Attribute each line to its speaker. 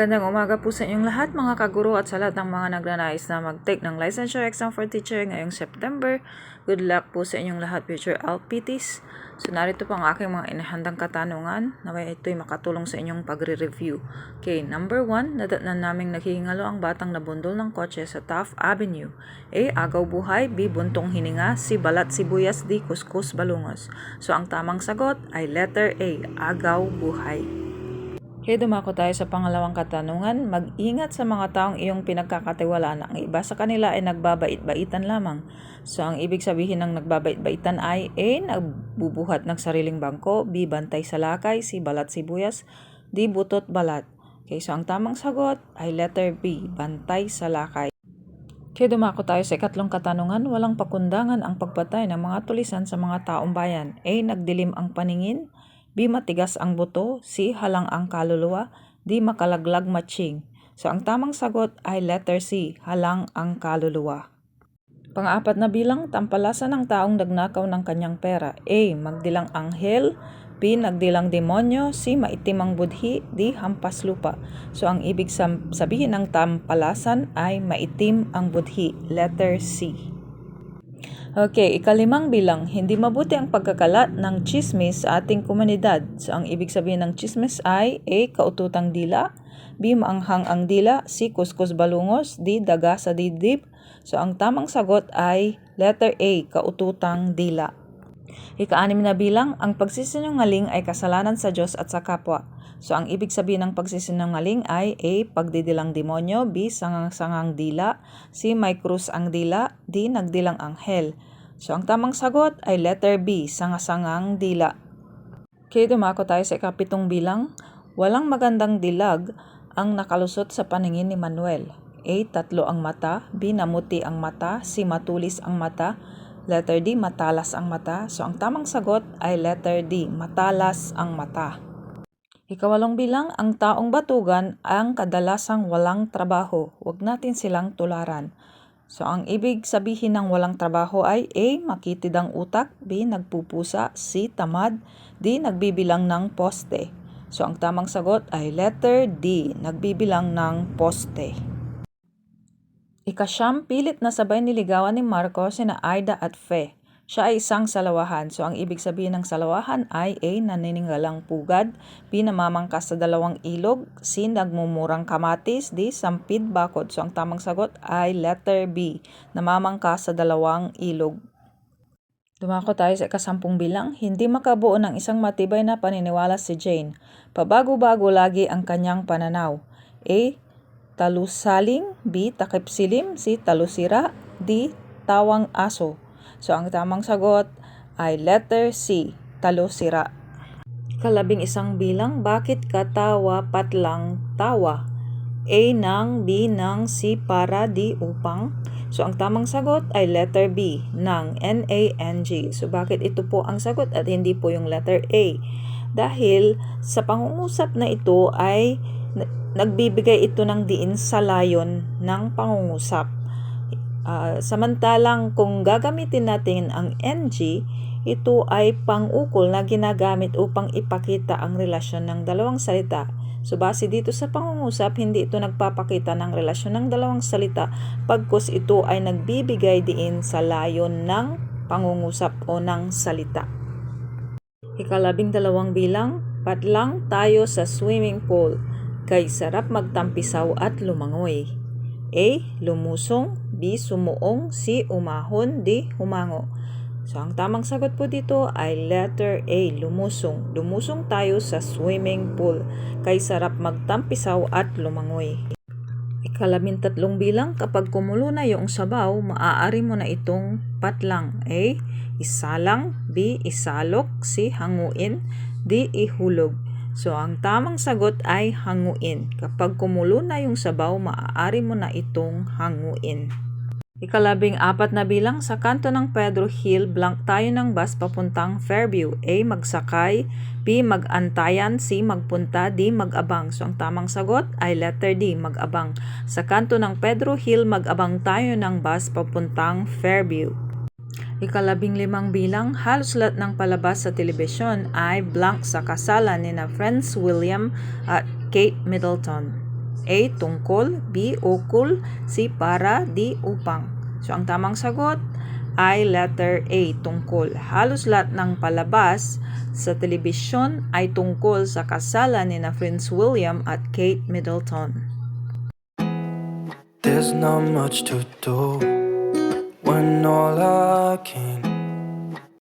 Speaker 1: Magandang umaga po sa inyong lahat mga kaguro at sa lahat ng mga nagnanais na mag-take ng licensure exam for teacher ngayong September. Good luck po sa inyong lahat, future LPTs. So narito po ang aking mga inahandang katanungan na ito'y makatulong sa inyong pagre-review. Okay, number 1, nadatnan naming naghihingalo ang batang nabundol ng kotse sa Taft Avenue. A. Agaw buhay. B. Buntong hininga. C. Balat sibuyas. D. Kuskus balungos. So ang tamang sagot ay letter A. Agaw buhay. Okay, dumako tayo sa pangalawang katanungan. Mag-ingat sa mga taong iyong pinagkakatiwalaan. Ang iba sa kanila ay nagbabait-baitan lamang. So, ang ibig sabihin ng nagbabait-baitan ay A. Nagbubuhat ng sariling bangko. B. Bantay sa lakay. C. Balat sibuyas. D. Butot balat. Okay, so ang tamang sagot ay letter B. Bantay sa lakay. Okay, dumako tayo sa ikatlong katanungan. Walang pakundangan ang pagpatay ng mga tulisan sa mga taong bayan. A. Nagdilim ang paningin. B. Matigas ang buto. C. Halang ang kaluluwa. D. Makalaglag matching. So, ang tamang sagot ay letter C. Halang ang kaluluwa. Pang-apat na bilang, tampalasan ng taong nagnakaw ng kanyang pera. A. Magdilang anghel. B. Nagdilang demonyo. C. Maitim ang budhi. D. Hampas lupa. So, ang ibig sabihin ng tampalasan ay maitim ang budhi. Letter C. Okay, ikalimang bilang, hindi mabuti ang pagkakalat ng chismis sa ating komunidad. So, ang ibig sabihin ng chismis ay A. Kaututang dila. B. Maanghang ang dila. C. Kuskus balungos. D. Daga sa dibdib. So, ang tamang sagot ay letter A. Kaututang dila. Ika-anim na bilang, ang pagsisinungaling ay kasalanan sa Diyos at sa kapwa. So, ang ibig sabihin ng pagsisinungaling ay A. Pagdidilang demonyo. B. Sangang-sangang dila. C. May krus ang dila. D. Nagdilang anghel. So, ang tamang sagot ay letter B. Sangasangang dila. Okay, dumako tayo sa ikapitong bilang. Walang magandang dilag ang nakalusot sa paningin ni Manuel. A. Tatlo ang mata. B. Namuti ang mata. C. Matulis ang mata. Letter D. Matalas ang mata. So, ang tamang sagot ay letter D. Matalas ang mata. Ikawalong bilang, ang taong batugan ang kadalasang walang trabaho. Huwag natin silang tularan. So, ang ibig sabihin ng walang trabaho ay A. Makitid ang utak. B. Nagpupusa. C. Tamad. D. Nagbibilang ng poste. So, ang tamang sagot ay letter D. Nagbibilang ng poste. Ikasyam, pilit na sabay niligawan ni Marco sina Aida at Fe. Siya ay isang salawahan. So, ang ibig sabihin ng salawahan ay A. Nanininggalang pugad. B. Namamangkas sa dalawang ilog. C. Nagmumurang kamatis. D. Sampid bakod. So, ang tamang sagot ay letter B. Namamangkas sa dalawang ilog. Dumako tayo sa ikasampung bilang. Hindi makabuo ng isang matibay na paniniwala si Jane. Pabago-bago lagi ang kanyang pananaw. A. Talusaling. B. Takip silim. C. Talusira. D. Tawang aso. So, ang tamang sagot ay letter C. Talusira. Kalabing isang bilang, bakit ka tawa patlang tawa? A ng, B ng, C para, D upang. So, ang tamang sagot ay letter B ng, NANG. So, bakit ito po ang sagot at hindi po yung letter A? Dahil sa pangungusap na ito ay nagbibigay ito ng diin sa layon ng pangungusap. Samantalang kung gagamitin natin ang NG, ito ay pang-ukol na ginagamit upang ipakita ang relasyon ng dalawang salita. So, base dito sa pangungusap, hindi ito nagpapakita ng relasyon ng dalawang salita pagkus ito ay nagbibigay diin sa layon ng pangungusap o ng salita. Ikalabing dalawang bilang, patlang tayo sa swimming pool, kay sarap magtampisaw at lumangoy. A. Lumusong. B. Sumuong. C. Umahon. D. Humango. So, ang tamang sagot po dito ay letter A. Lumusong. Lumusong tayo sa swimming pool, kay sarap magtampisaw at lumangoy. Ikalabintatlong bilang, kapag kumulo na yung sabaw, maaari mo na itong patlang. A. Isalang. B. Isalok. C. Hanguin. D. Ihulog. So, ang tamang sagot ay hanguin. Kapag kumulo na yung sabaw, maaari mo na itong hanguin. Ikalabing apat na bilang, sa kanto ng Pedro Hill, blank tayo ng bus papuntang Fairview. A. Magsakay. B. Magantayan. C. Magpunta. D. Magabang. So, ang tamang sagot ay letter D. Magabang. Sa kanto ng Pedro Hill, magabang tayo ng bus papuntang Fairview. Ikalabing limang bilang, halos lahat ng palabas sa telebisyon ay blank sa kasalan ni na Prince William at Kate Middleton. A. Tungkol, B. Ukol, C. Para, D. Upang. So, ang tamang sagot ay letter A. Tungkol. Halos lahat ng palabas sa telebisyon ay tungkol sa kasalan ni na Prince William at Kate Middleton.
Speaker 2: There's not much to do when all I can